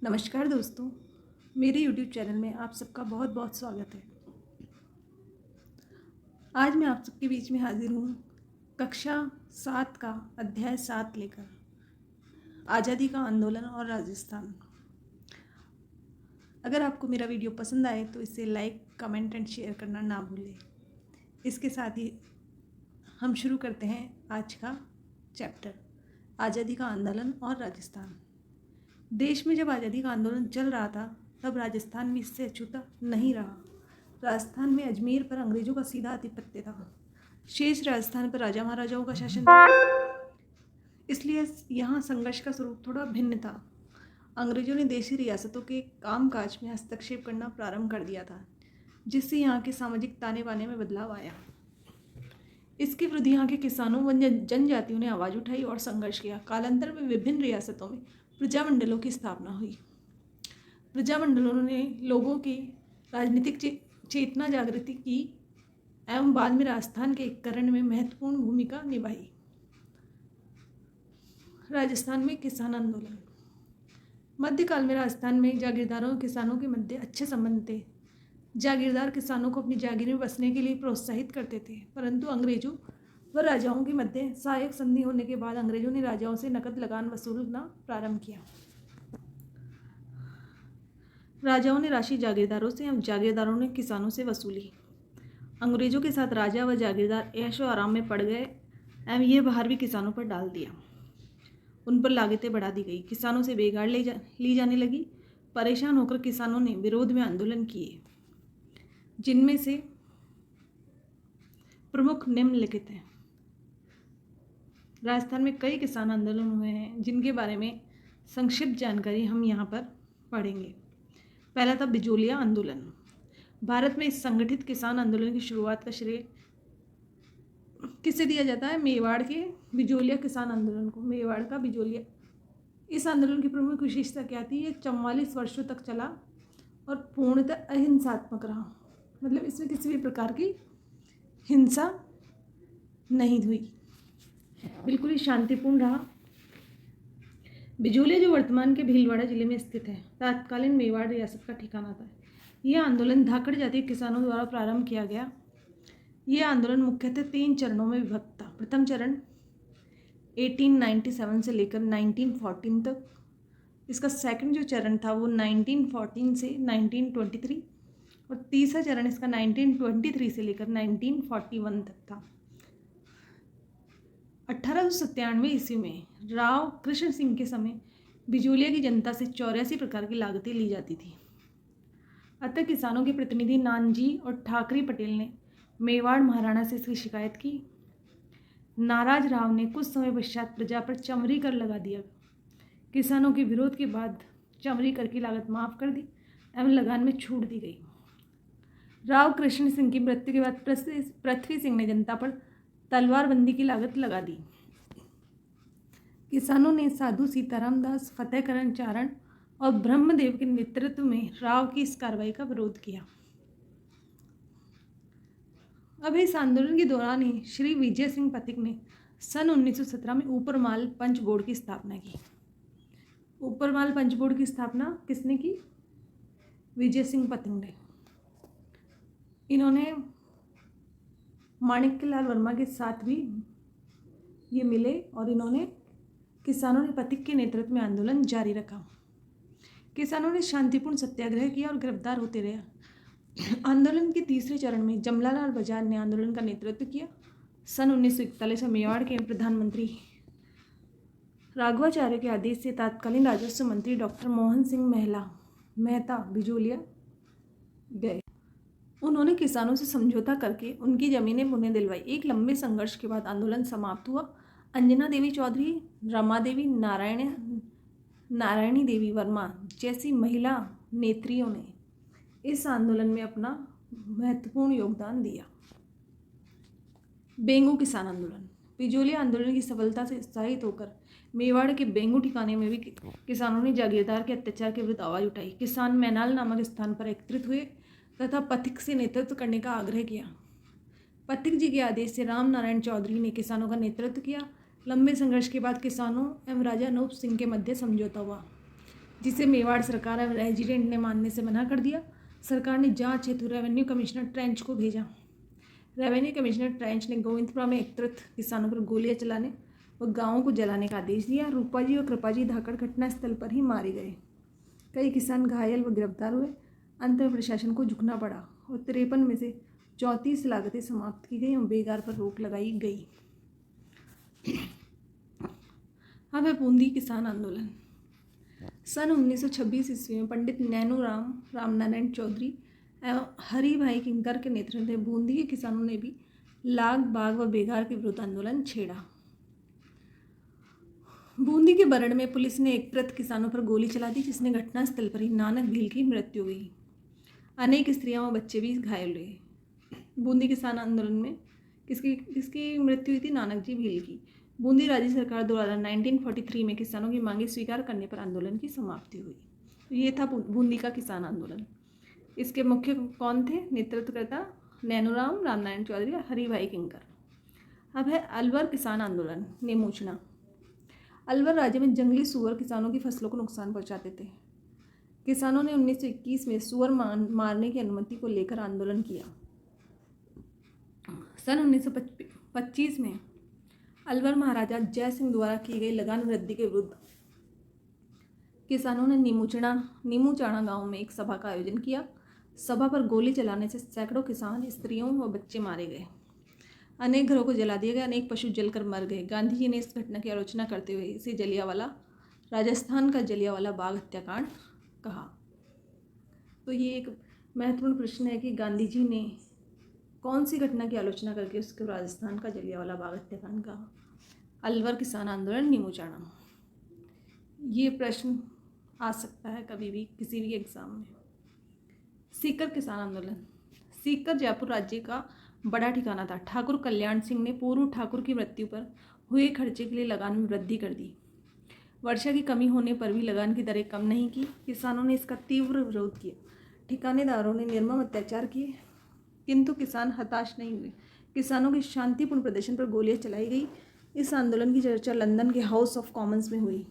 नमस्कार दोस्तों, मेरे YouTube चैनल में आप सबका बहुत बहुत स्वागत है। आज मैं आप सबके बीच में हाजिर हूँ कक्षा 7 का अध्याय 7 लेकर, आज़ादी का आंदोलन और राजस्थान। अगर आपको मेरा वीडियो पसंद आए तो इसे लाइक, कमेंट एंड शेयर करना ना भूलें। इसके साथ ही हम शुरू करते हैं आज का चैप्टर, आज़ादी का आंदोलन और राजस्थान। देश में जब आज़ादी का आंदोलन चल रहा था तब राजस्थान में इससे अछूता नहीं रहा। राजस्थान में अजमेर पर अंग्रेजों का सीधा आधिपत्य था। शेष राजस्थान पर राजा महाराजाओं का शासन था, इसलिए यहाँ संघर्ष का स्वरूप थोड़ा भिन्न था। अंग्रेजों ने देशी रियासतों के कामकाज में हस्तक्षेप करना प्रारंभ कर दिया था, जिससे यहाँ के सामाजिक ताने बाने में बदलाव आया। इसके विरुद्ध यहाँ के किसानों व जनजातियों ने आवाज़ उठाई और संघर्ष किया। कालांतर में विभिन्न रियासतों में प्रजामंडलों की स्थापना हुई। प्रजामंडलों ने लोगों की राजनीतिक चेतना जागृति की एवं बाद में राजस्थान के एकीकरण में महत्वपूर्ण भूमिका निभाई। राजस्थान में किसान आंदोलन। मध्यकाल में राजस्थान में जागीरदारों और किसानों के मध्य अच्छे संबंध थे। जागीरदार किसानों को अपनी जागीर में बसने के लिए प्रोत्साहित करते थे, परंतु अंग्रेजों व राजाओं के मध्य सहायक संधि होने के बाद अंग्रेजों ने राजाओं से नकद लगान वसूलना प्रारंभ किया। राजाओं ने राशि जागीरदारों से एवं जागीरदारों ने किसानों से वसूली। अंग्रेजों के साथ राजा व जागीरदार ऐशो आराम में पड़ गए एवं यह भार भी किसानों पर डाल दिया। उन पर लागतें बढ़ा दी गई। किसानों से बेगार ली जाने लगी। परेशान होकर किसानों ने विरोध में आंदोलन किए, जिनमें से प्रमुख निम्नलिखित हैं। राजस्थान में कई किसान आंदोलन हुए हैं, जिनके बारे में संक्षिप्त जानकारी हम यहाँ पर पढ़ेंगे। पहला था बिजोलिया आंदोलन। भारत में इस संगठित किसान आंदोलन की शुरुआत का श्रेय किसे दिया जाता है? मेवाड़ के बिजोलिया किसान आंदोलन को। मेवाड़ का बिजोलिया। इस आंदोलन की प्रमुख विशेषता क्या थी? ये 44 वर्षों तक चला और पूर्णतः अहिंसात्मक रहा। मतलब इसमें किसी भी प्रकार की हिंसा नहीं हुई, बिल्कुल ही शांतिपूर्ण रहा। बिजोलिया जो वर्तमान के भीलवाड़ा जिले में स्थित है, तत्कालीन मेवाड़ रियासत का ठिकाना था। यह आंदोलन धाकड़ जाति के किसानों द्वारा प्रारंभ किया गया। यह आंदोलन मुख्यतः 3 चरणों में विभक्त था। प्रथम चरण 1897 से लेकर 1914 तक। इसका सेकंड जो चरण था वो 1914 से 1923 और तीसरा चरण इसका 1923 से लेकर 1941 तक था। 1897 ईस्वी में राव कृष्ण सिंह के समय बिजोलिया की जनता से 84 प्रकार की लागतें ली जाती थी। अतः किसानों के प्रतिनिधि नानजी और ठाकरे पटेल ने मेवाड़ महाराणा से इसकी शिकायत की। नाराज राव ने कुछ समय पश्चात प्रजा पर चमरी कर लगा दिया। किसानों के विरोध के बाद चमरी कर की लागत माफ कर दी एवं लगान में छूट दी गई। राव कृष्ण सिंह की मृत्यु के बाद पृथ्वी सिंह ने जनता पर तलवारबंदी की लागत लगा दी। किसानों ने साधु सीताराम दास, फतेहकरण चारण और ब्रह्मदेव के नेतृत्व में राव की इस कार्रवाई का विरोध किया। अब इस आंदोलन के दौरान ही श्री विजय सिंह पथिक ने सन 1917 में ऊपरमाल पंच बोर्ड की स्थापना की। ऊपरमाल पंच बोर्ड की स्थापना किसने की? विजय सिंह पथिक ने। इन्होंने माणिक्यलाल वर्मा के साथ भी ये मिले और इन्होंने किसानों ने पथिक के नेतृत्व में आंदोलन जारी रखा। किसानों ने शांतिपूर्ण सत्याग्रह किया और गिरफ्तार होते रहे। आंदोलन के तीसरे चरण में जमनालाल बजाज ने आंदोलन का नेतृत्व किया। सन 1941 में मेवाड़ के प्रधानमंत्री राघवाचार्य के आदेश से तत्कालीन राजस्व मंत्री डॉक्टर मोहन सिंह मेहता बिजोलिया गए। उन्होंने किसानों से समझौता करके उनकी जमीनें उन्हें दिलवाई। एक लंबे संघर्ष के बाद आंदोलन समाप्त हुआ। अंजना देवी चौधरी, रमा देवी, नारायणी देवी वर्मा जैसी महिला नेत्रियों ने इस आंदोलन में अपना महत्वपूर्ण योगदान दिया। बेंगू किसान आंदोलन। बिजोलिया आंदोलन की सफलता से उत्साहित होकर मेवाड़ के बेंगू ठिकाने में भी किसानों ने जागीरदार के अत्याचार के विरुद्ध आवाज़ उठाई। किसान मैनाल नामक स्थान पर एकत्रित हुए तथा पथिक से नेतृत्व करने का आग्रह किया। पथिक जी के आदेश से राम नारायण चौधरी ने किसानों का नेतृत्व किया। लंबे संघर्ष के बाद किसानों एवं राजा अनूप सिंह के मध्य समझौता हुआ। जिसे मेवाड़ सरकार और रेजिडेंट ने मानने से मना कर दिया। सरकार ने जांच हेतु रेवेन्यू कमिश्नर ट्रेंच को भेजा। रेवेन्यू कमिश्नर ट्रेंच ने गोविंदपुरा में एकत्रित किसानों पर गोलियां चलाने व गांवों को जलाने का आदेश दिया। रूपाजी और कृपाजी धाकड़ घटनास्थल पर ही मारे गए। कई किसान घायल व गिरफ्तार हुए। अंत में प्रशासन को झुकना पड़ा और 53 में से 34 लागतें समाप्त की गई और बेगार पर रोक लगाई गई। अब है बूंदी किसान आंदोलन। सन 1926 ईस्वी में पंडित नैनूराम रामनारायण चौधरी एवं हरि भाई किंकर के नेतृत्व में बूंदी के किसानों ने भी लाग बाग व बेगार के विरुद्ध आंदोलन छेड़ा। बूंदी के बरड़ में पुलिस ने एकत्रित किसानों पर गोली चला दी, जिसने घटनास्थल पर ही नानक भील की मृत्यु हुई। अनेक स्त्रियां व बच्चे भी घायल हुए। बूंदी किसान आंदोलन में किसकी मृत्यु हुई थी? नानक जी भील की। बूंदी राज्य सरकार द्वारा 1943 में किसानों की मांगे स्वीकार करने पर आंदोलन की समाप्ति हुई। तो ये था बूंदी का किसान आंदोलन। इसके मुख्य कौन थे? नेतृत्वकर्ता नैनूराम रामनारायण चौधरी और हरि भाई किंकर। अब है अलवर किसान आंदोलन। नेमूचना। अलवर राज्य में जंगली सूअर किसानों की फसलों को नुकसान पहुंचाते थे। किसानों ने 1921 में सूअर मारने की अनुमति को लेकर आंदोलन किया। सन 1925 में अलवर महाराजा जय सिंह द्वारा की गई लगान वृद्धि के विरुद्ध किसानों ने नीमूचाणा गांव में एक सभा का आयोजन किया। सभा पर गोली चलाने से सैकड़ों किसान, स्त्रियों व बच्चे मारे गए। अनेक घरों को जला दिया गया। अनेक पशु जलकर मर गए। गांधी जी ने इस घटना की आलोचना करते हुए इसे राजस्थान का जलियांवाला बाग हत्याकांड कहा। तो ये एक महत्वपूर्ण प्रश्न है कि गांधी जी ने कौन सी घटना की आलोचना करके उसको राजस्थान का जलियांवाला बाग हत्याकांड कहा? अलवर किसान आंदोलन, नीमूचाणा। ये प्रश्न आ सकता है कभी भी किसी भी एग्जाम में। सीकर किसान आंदोलन। सीकर जयपुर राज्य का बड़ा ठिकाना था। ठाकुर कल्याण सिंह ने पूर्व ठाकुर की मृत्यु पर हुए खर्चे के लिए लगान में वृद्धि कर दी। वर्षा की कमी होने पर भी लगान की दरें कम नहीं की। किसानों ने इसका तीव्र विरोध किया। ठिकानेदारों ने निर्मम अत्याचार किए, किंतु किसान हताश नहीं हुए। किसानों के शांतिपूर्ण प्रदर्शन पर गोलियां चलाई गई। इस आंदोलन की चर्चा लंदन के हाउस ऑफ कॉमन्स में हुई।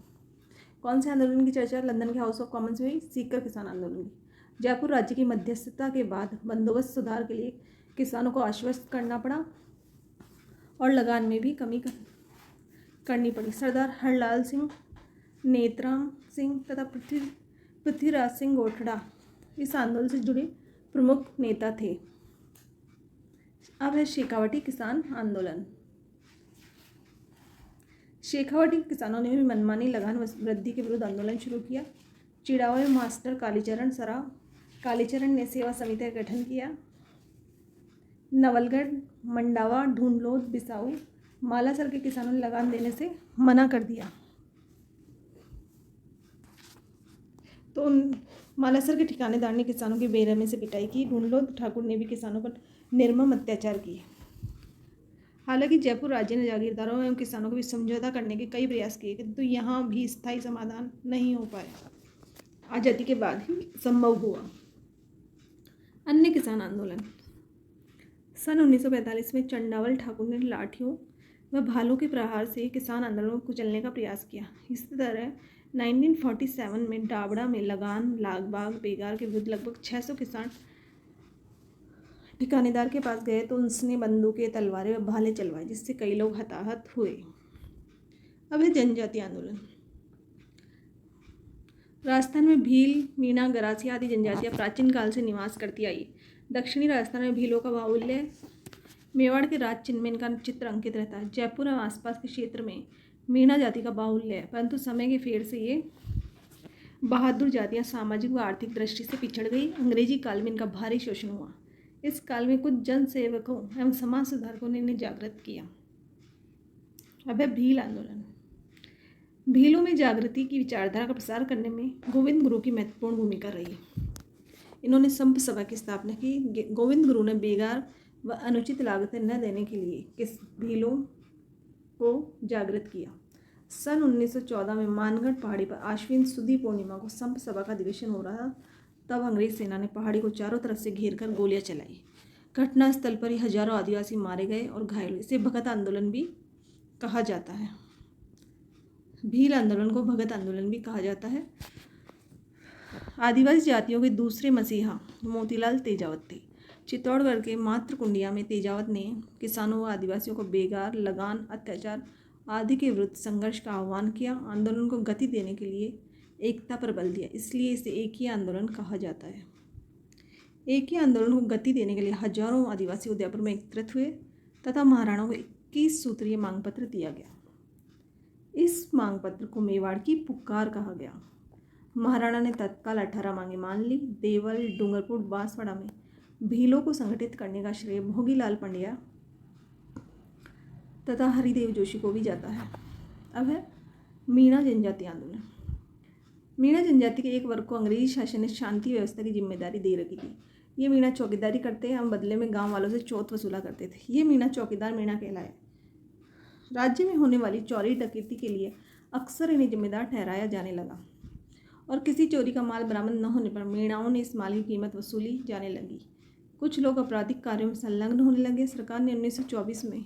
कौन से आंदोलन की चर्चा लंदन के हाउस ऑफ कॉमन्स में हुई? सीकर किसान आंदोलन की। जयपुर राज्य की मध्यस्थता के बाद बंदोबस्त सुधार के लिए किसानों को आश्वस्त करना पड़ा और लगान में भी कमी करनी पड़ी। सरदार हरलाल सिंह, नेतराम सिंह तथा पृथ्वीराज सिंह गोठड़ा इस आंदोलन से जुड़े प्रमुख नेता थे। अब है शेखावटी किसान आंदोलन। शेखावटी किसानों ने भी मनमानी लगान वृद्धि के विरुद्ध आंदोलन शुरू किया। चिड़ावे मास्टर कालीचरण ने सेवा समिति का गठन किया। नवलगढ़, मंडावा, ढूंढलोद, बिसाऊ, मालासर के किसानों ने लगान देने से मना कर दिया। तो मालासर के ठिकानेदार ने किसानों की बेरहमी से पिटाई की। ढूंढलोद ठाकुर ने भी किसानों पर निर्मम अत्याचार किए। हालांकि जयपुर राज्य ने जागीरदारों एवं किसानों को भी समझौता करने के कई प्रयास किए, किंतु यहाँ भी स्थायी समाधान नहीं हो पाया। आज़ादी के बाद ही संभव हुआ। अन्य किसान आंदोलन। सन 1945 में चंडावल ठाकुर ने लाठियों व भालों के प्रहार से किसान आंदोलन को कुचलने का प्रयास किया। इसी तरह 1947 में डाबड़ा में लगान, लागबाग, बेगार के विरुद्ध लगभग 600 किसान ठिकानेदार के पास गए तो उसने बंदूकें, तलवारें व भाले चलवाए, जिससे कई लोग हताहत हुए। अब है जनजातीय आंदोलन। राजस्थान में भील, मीणा, गरासिया आदि जनजातियाँ प्राचीन काल से निवास करती आई। दक्षिणी राजस्थान में भीलों का बाहुल्य, मेवाड़ के राज चिन्ह में इनका चित्र अंकित रहता है। जयपुर एवं आसपास के क्षेत्र में मीणा जाति का बाहुल्य है, परंतु समय के फेर से ये बहादुर जातियाँ सामाजिक व आर्थिक दृष्टि से पिछड़ गई। अंग्रेजी काल में इनका भारी शोषण हुआ। इस काल में कुछ जन सेवकों एवं समाज सुधारकों ने इन्हें जागृत किया। अब है भील आंदोलन। भीलों में जागृति की विचारधारा का प्रसार करने में गोविंद गुरु की महत्वपूर्ण भूमिका रही। इन्होंने संप सभा की स्थापना की। गोविंद गुरु ने बेगार व अनुचित लागतें न देने के लिए भीलों को जागृत किया। सन 1914 में मानगढ़ पहाड़ी पर आश्विन सुदी पूर्णिमा को संप सभा का अधिवेशन हो रहा था। तब अंग्रेज सेना ने पहाड़ी को चारों तरफ से घेरकर गोलियां चलाई। घटनास्थल पर ही हजारों आदिवासी मारे गए और घायल हुए। इसे भगत आंदोलन भी कहा जाता है। भील आंदोलन को भगत आंदोलन भी कहा जाता है। आदिवासी जातियों के दूसरे मसीहा मोतीलाल तेजावत थे। चित्तौड़गढ़ के मातृकुंडिया में तेजावत ने किसानों व आदिवासियों को बेगार, लगान, अत्याचार आदि के विरुद्ध संघर्ष का आह्वान किया। आंदोलन को गति देने के लिए एकता पर बल दिया, इसलिए इसे एक ही आंदोलन कहा जाता है। एक ही आंदोलन को गति देने के लिए हजारों आदिवासी उदयपुर में एकत्रित हुए तथा महाराणा को 21 सूत्रीय मांग पत्र दिया गया। इस मांग पत्र को मेवाड़ की पुकार कहा गया। महाराणा ने तत्काल 18 मांगे मान ली। देवल, डूंगरपुर, बांसवाड़ा में भीलों को संगठित करने का श्रेय भोगीलाल पंड्या तथा हरिदेव जोशी को भी जाता है। अब है मीणा जनजाति आंदोलन। मीणा जनजाति के एक वर्ग को अंग्रेजी शासन ने शांति व्यवस्था की जिम्मेदारी दे रखी थी। ये मीणा चौकीदारी करते हैं, हम बदले में गांव वालों से चौथ वसूला करते थे। ये मीणा चौकीदार मीणा कहलाए। राज्य में होने वाली चोरी डकैती के लिए अक्सर इन्हें जिम्मेदार ठहराया जाने लगा और किसी चोरी का माल बरामद न होने पर मीणाओं ने इस माल की कीमत वसूली जाने लगी। कुछ लोग आपराधिक कार्यों में संलग्न होने लगे। सरकार ने 1924 में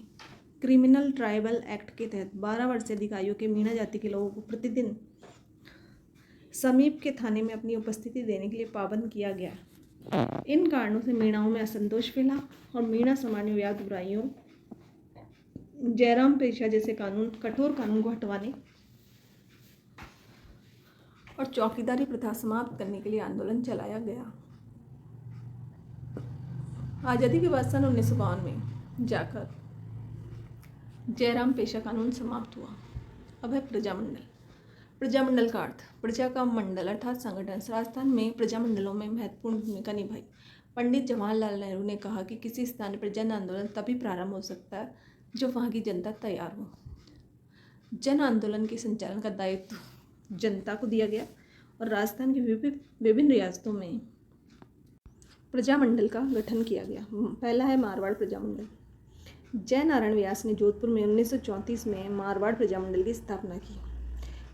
क्रिमिनल ट्राइबल एक्ट के तहत 12 वर्ष से अधिक आयु के मीणा जाति के लोगों को प्रतिदिन समीप के थाने में अपनी उपस्थिति देने के लिए पाबंद किया गया। इन कारणों से मीणाओं में असंतोष फैला और मीणा समाज में व्याप्त बुराइयों, जयराम पेशा जैसे कठोर कानून को हटवाने और चौकीदारी प्रथा समाप्त करने के लिए आंदोलन चलाया गया। आज़ादी के बाद सन 1952 में जाकर जयराम पेशा कानून समाप्त हुआ। अब है प्रजामंडल। प्रजामंडल का अर्थ प्रजा का मंडल अर्थात संगठन। राजस्थान में प्रजामंडलों में महत्वपूर्ण भूमिका निभाई। पंडित जवाहरलाल नेहरू ने कहा कि किसी स्थान पर जन आंदोलन तभी प्रारंभ हो सकता है जब वहाँ की जनता तैयार हो। जन आंदोलन के संचालन का दायित्व जनता को दिया गया और राजस्थान की विभिन्न रियासतों में प्रजामंडल का गठन किया गया। पहला है मारवाड़ प्रजामंडल। जय नारायण व्यास ने जोधपुर में 1934 में मारवाड़ प्रजामंडल की स्थापना की।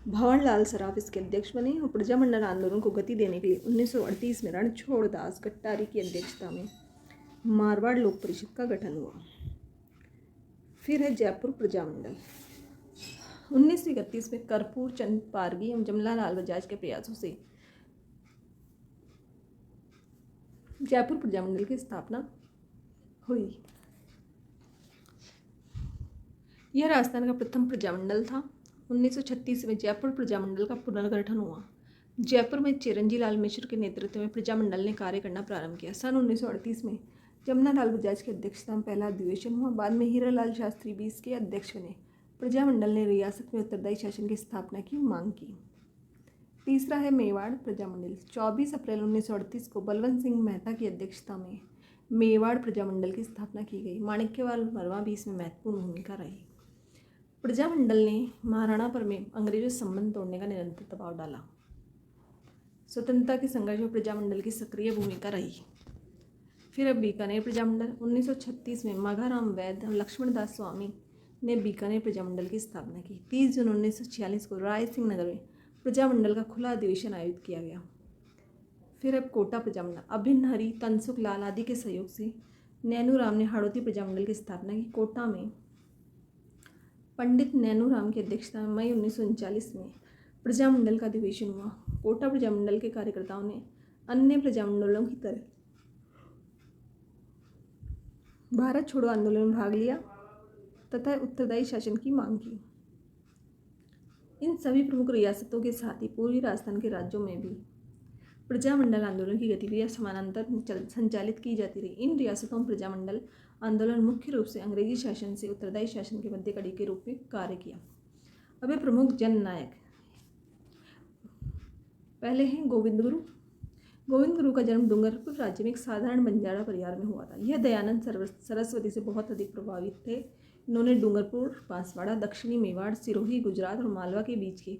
भंवर लाल सराफ इसके अध्यक्ष बने और प्रजामंडल आंदोलन को गति देने के लिए 1938 में रणछोड़ दास कट्टारी की अध्यक्षता में मारवाड़ लोक परिषद का गठन हुआ। फिर है जयपुर प्रजामंडल। 1931 में कर्पूर चंद पारगी एवं जमनालाल बजाज के प्रयासों से जयपुर प्रजामंडल की स्थापना हुई। यह राजस्थान का प्रथम प्रजामंडल था। 1936 में जयपुर प्रजामंडल का पुनर्गठन हुआ। जयपुर में चिरंजी लाल मिश्र के नेतृत्व में प्रजामंडल ने कार्य करना प्रारंभ किया। सन 1938 में जमनालाल बजाज की अध्यक्षता में पहला अधिवेशन हुआ। बाद में हीरालाल शास्त्री भी इसके अध्यक्ष बने। प्रजामंडल ने रियासत में उत्तरदायी शासन की स्थापना की मांग की। तीसरा है मेवाड़ प्रजामंडल। 24 अप्रैल 1938 को बलवंत सिंह मेहता की अध्यक्षता में मेवाड़ प्रजामंडल की स्थापना की गई। माणिक्यवाल वर्मा भी इसमें महत्वपूर्ण भूमिका रही। प्रजामंडल ने महाराणा पर में अंग्रेजों से संबंध तोड़ने का निरंतर दबाव डाला। स्वतंत्रता के संघर्ष में प्रजामंडल की सक्रिय भूमिका रही। फिर अब बीकानेर प्रजामंडल। 1936 में माघाराम वैद और लक्ष्मण दास स्वामी ने बीकानेर प्रजामंडल की स्थापना की। 30 जून 1946 को राय सिंह नगर में प्रजामंडल का खुला अधिवेशन आयोजित किया गया। फिर अब कोटा प्रजामंडल। अभिन्न हरि, तनसुख लाल आदि के सहयोग से नैनू राम ने हाड़ौती प्रजामंडल की स्थापना की। कोटा में पंडित नैनू राम की अध्यक्षता में मई 1939 में प्रजामंडल का अधिवेशन हुआ। कोटा प्रजामंडल के कार्यकर्ताओं ने अन्य प्रजामंडलों की तरह भारत छोड़ो आंदोलन में भाग लिया तथा उत्तरदायी शासन की मांग की। इन सभी प्रमुख रियासतों के साथ ही पूर्वी राजस्थान के राज्यों में भी प्रजामंडल आंदोलन की गतिविधियां समानांतर संचालित की जाती रही। इन रियासतों में प्रजामंडल आंदोलन मुख्य रूप से अंग्रेजी शासन से उत्तरदायी शासन के मध्य कड़ी के रूप में कार्य किया। अब ये प्रमुख जननायक पहले हैं गोविंद गुरु। गोविंद गुरु का जन्म डूंगरपुर राज्य में एक साधारण बंजारा परिवार में हुआ था। यह दयानंद सरस्वती से बहुत अधिक प्रभावित थे। इन्होंने डूंगरपुर, बांसवाड़ा, दक्षिणी मेवाड़, सिरोही, गुजरात और मालवा के बीच के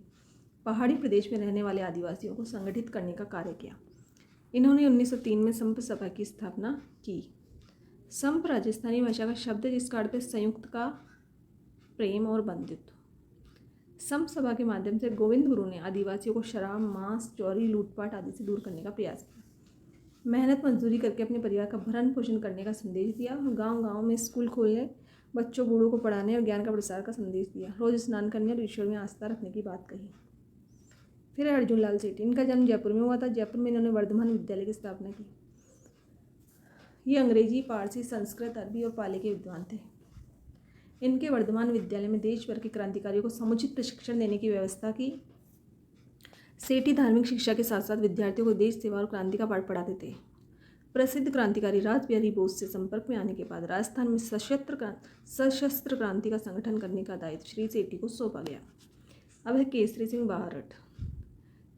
पहाड़ी प्रदेश में रहने वाले आदिवासियों को संगठित करने का कार्य किया। इन्होंने 1903 में संप सभा की स्थापना की। संप राजस्थानी भाषा का शब्द है जिसका अर्थ है संयुक्त का प्रेम और बंधुत्व। संप सभा के माध्यम से गोविंद गुरु ने आदिवासियों को शराब, मांस, चोरी, लूटपाट आदि से दूर करने का प्रयास किया। मेहनत मजदूरी करके अपने परिवार का भरण पोषण करने का संदेश दिया। गांव-गांव में स्कूल खोलने, बच्चों बूढ़ों को पढ़ाने और ज्ञान का प्रसार का संदेश दिया। रोज स्नान करने और ईश्वर में आस्था रखने की बात कही। फिर है अर्जुन लाल सेठी। इनका जन्म जयपुर में हुआ था। जयपुर में इन्होंने वर्धमान विद्यालय की स्थापना की। ये अंग्रेजी, पारसी, संस्कृत, अरबी और पाली के विद्वान थे। इनके वर्धमान विद्यालय में देश भर के क्रांतिकारियों को समुचित प्रशिक्षण देने की व्यवस्था की। सेठी धार्मिक शिक्षा के साथ साथ विद्यार्थियों को देश सेवा और क्रांति का पाठ पढ़ाते थे। प्रसिद्ध क्रांतिकारी रासबिहारी बोस से संपर्क में आने के बाद राजस्थान में सशस्त्र क्रांति का संगठन करने का दायित्व श्री सेठी को सौंपा गया। अब है केसरी सिंह बाहरट।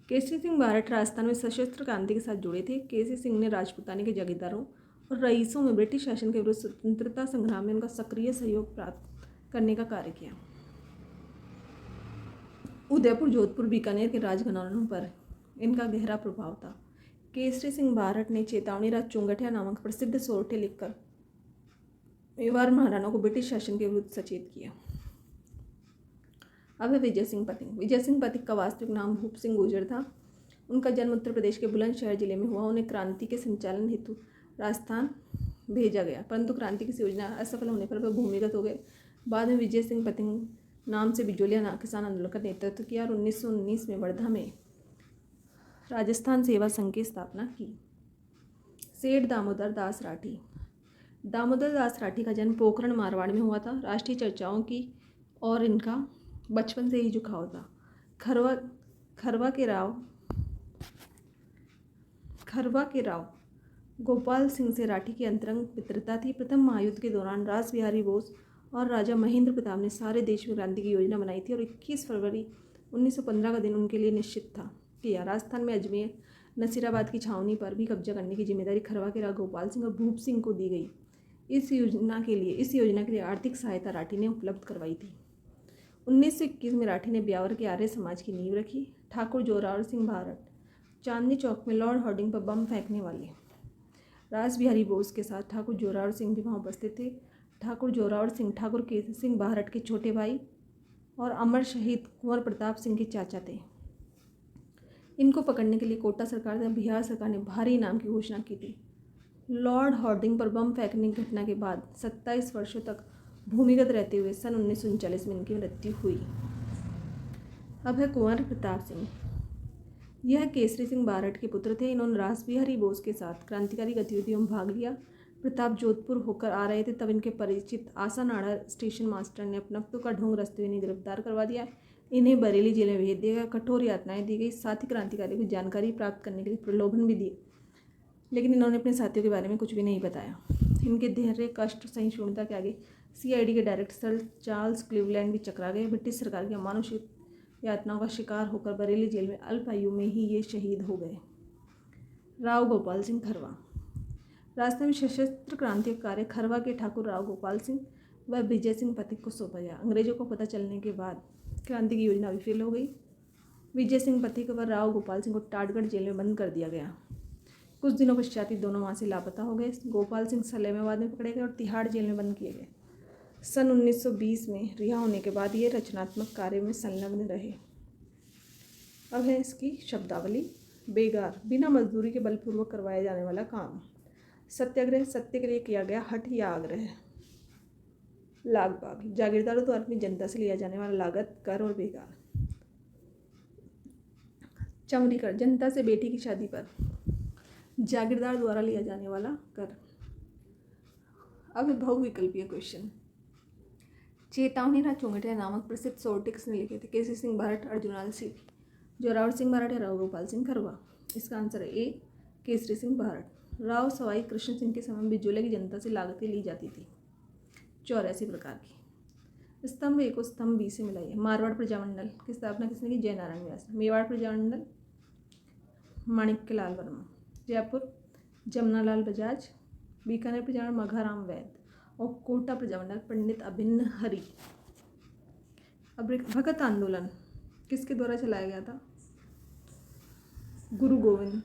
केसरी सिंह बाहरट राजस्थान में सशस्त्र क्रांति के साथ जुड़े थे। केसरी सिंह ने राजपूतानी के जगीरदारों और रईसों में ब्रिटिश शासन के विरुद्ध स्वतंत्रता संग्राम में उनका सक्रिय सहयोग प्राप्त करने का कार्य किया। उदयपुर, जोधपुर, बीकानेर के राजघरानों पर इनका गहरा प्रभाव था। केसरी सिंह बाहरट ने चेतावनी राज चुंगटिया नामक प्रसिद्ध सोरठे लिखकर मेवाड़ महाराणा को ब्रिटिश शासन के विरुद्ध सचेत किया। अब है विजय सिंह पथिक। विजय सिंह पथिक का वास्तविक नाम भूप सिंह गुर्जर था। उनका जन्म उत्तर प्रदेश के बुलंदशहर जिले में हुआ। उन्हें क्रांति के संचालन हेतु राजस्थान भेजा गया, परंतु क्रांति की योजना असफल होने पर वे भूमिगत हो गए। बाद में विजय सिंह पथिक नाम से बिजोलिया किसान आंदोलन का नेतृत्व किया और 1919 में वर्धा में राजस्थान सेवा संघ की स्थापना की। सेठ दामोदर दास राठी। दामोदर दास राठी का जन्म पोखरण, मारवाड़ में हुआ था। राष्ट्रीय चर्चाओं की और इनका बचपन से ही झुकाव था। खरवा के राव गोपाल सिंह से राठी की अंतरंग मित्रता थी। प्रथम महायुद्ध के दौरान रासबिहारी बोस और राजा महेंद्र प्रताप ने सारे देश में क्रांति की योजना बनाई थी और 21 फरवरी 1915 का दिन उनके लिए निश्चित था। राजस्थान में अजमेर, नसीराबाद की छावनी पर भी कब्जा करने की जिम्मेदारी खरवा के राव गोपाल सिंह और भूप सिंह को दी गई। इस योजना के लिए आर्थिक सहायता राठी ने उपलब्ध करवाई थी। 1921 में राठी ने ब्यावर के आर्य समाज की नींव रखी। ठाकुर जोरावर सिंह बाहरट, चांदनी चौक में लॉर्ड हार्डिंग पर बम फेंकने वाले रासबिहारी बोस के साथ ठाकुर जोरावर सिंह भी वहाँ उपस्थित थे। ठाकुर जोरावर सिंह ठाकुर केसरी सिंह बाहरट के छोटे भाई और अमर शहीद कुंवर प्रताप सिंह के चाचा थे। इनको पकड़ने के लिए कोटा सरकार ने बिहार सरकार ने भारी इनाम की घोषणा की थी। लॉर्ड हार्डिंग पर बम फेंकने की घटना के बाद 27 वर्षों तक भूमिगत रहते हुए सन 1939 में इनकी मृत्यु हुई। अब है कुंवर प्रताप सिंह। यह केसरी सिंह बाहरट के पुत्र थे। इन्होंने रासबिहारी बोस के साथ क्रांतिकारी गतिविधियों में भाग लिया। प्रताप जोधपुर होकर आ रहे थे, तब इनके परिचित आसानाड़ा स्टेशन मास्टर ने अपनत्व का ढोंग रचते हुए इन्हें गिरफ्तार करवा दिया। इन्हें बरेली जेल में भेज दिया गया। कठोर यातनाएं दी गई। साथ ही क्रांतिकारियों की जानकारी प्राप्त करने के लिए प्रलोभन भी दिए, लेकिन इन्होंने अपने साथियों के बारे में कुछ भी नहीं बताया। इनके धैर्य, कष्ट, सहिष्णुता के आगे CID के डायरेक्टर चार्ल्स क्लीवलैंड भी चकरा गए। ब्रिटिश सरकार की अमानुषिक यातनाओं का शिकार होकर बरेली जेल में अल्प आयु में ही ये शहीद हो गए। राव गोपाल सिंह खरवा। राजस्थान में सशस्त्र क्रांति का कार्य खरवा के ठाकुर राव गोपाल सिंह व विजय सिंह पथिक को सौंपा गया। अंग्रेजों को पता चलने के बाद क्रांति की योजना विफल हो गई। विजय सिंह पथिक व राव गोपाल सिंह को टाटगढ़ जेल में बंद कर दिया गया। कुछ दिनों पश्चात ही दोनों वहाँ से लापता हो गए। गोपाल सिंह सलेमाबाद में पकड़े गए और तिहाड़ जेल में बंद किए गए। सन 1920 में रिहा होने के बाद ये रचनात्मक कार्य में संलग्न रहे। अब है इसकी शब्दावली। बेगार, बिना मजदूरी के बलपूर्वक करवाया जाने वाला काम। सत्याग्रह, सत्य के लिए किया गया हठ या आग्रह। लागबाग, जागीरदारों द्वारा अपनी जनता से लिया जाने वाला लागत, कर और बेगार। चमरीकर, जनता से बेटी की शादी पर जागीरदार द्वारा लिया जाने वाला कर। अब बहुविकल्पीय क्वेश्चन। चेतावनी राज चुंगटिया नामक प्रसिद्ध सोरठे किसने लिखे थे? केसरी सिंह बाहरट, अर्जुन लाल सेठी, जोरावर सिंह बाहरट या राव गोपाल सिंह खरवा? इसका आंसर है ए, केसरी सिंह बाहरट। राव सवाई कृष्ण सिंह के समय बिजोले की जनता से लागतें ली जाती थी 84 प्रकार की। स्तंभ ए को स्तंभ बी से मिलाइए। मारवाड़ प्रजामंडल की स्थापना किसने की? जयनारायण व्यास। मेवाड़ प्रजामंडल माणिक्यलाल वर्मा। जयपुर जमनालाल बजाज। बीकानेर प्रजामंडल मघाराम वैद और कोटा प्रजामंडल पंडित अभिन्न हरि। अब भगत आंदोलन किसके द्वारा चलाया गया था? गुरु गोविंद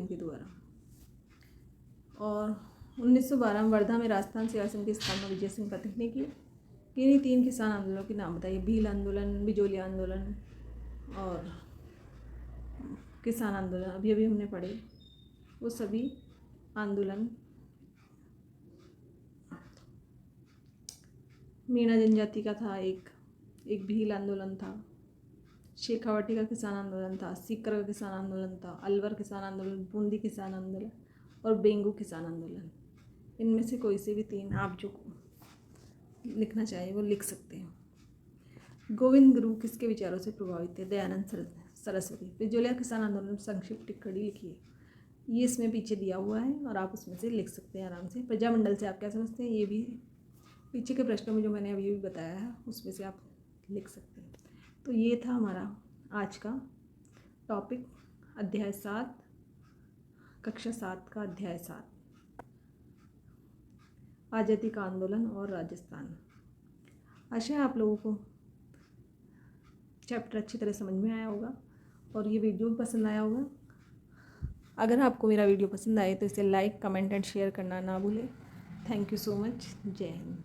के द्वारा। और 1912 में वर्धा में राजस्थान सेवा संघ की स्थापना विजय सिंह पथिक ने की। इन्हीं 3 किसान आंदोलनों के नाम बताइए। भील आंदोलन, बिजोलिया आंदोलन और किसान आंदोलन अभी अभी हमने पढ़े, वो सभी आंदोलन मीणा जनजाति का था। एक भील आंदोलन था, शेखावाटी का किसान आंदोलन था, सीकर का किसान आंदोलन था, अलवर किसान आंदोलन, बूंदी किसान आंदोलन और बेंगू किसान आंदोलन। इनमें से कोई से भी 3 आप जो लिखना चाहें वो लिख सकते हैं। गोविंद गुरु किसके विचारों से प्रभावित थे? दयानंद सरस्वती। बिजोलिया किसान आंदोलन संक्षिप्त टिप्पणी लिखिए। ये इसमें पीछे दिया हुआ है और आप उसमें से लिख सकते हैं आराम से। प्रजामंडल से आप क्या समझते हैं, ये भी पीछे के प्रश्नों में जो मैंने अभी भी बताया है उसमें से आप लिख सकते हैं। तो ये था हमारा आज का टॉपिक, अध्याय 7, कक्षा 7 का अध्याय 7, आज़ादी का आंदोलन और राजस्थान। आशा है आप लोगों को चैप्टर अच्छी तरह समझ में आया होगा और ये वीडियो भी पसंद आया होगा। अगर आपको मेरा वीडियो पसंद आए तो इसे लाइक, कमेंट एंड शेयर करना ना भूलें। Thank you so much. जय हिंद।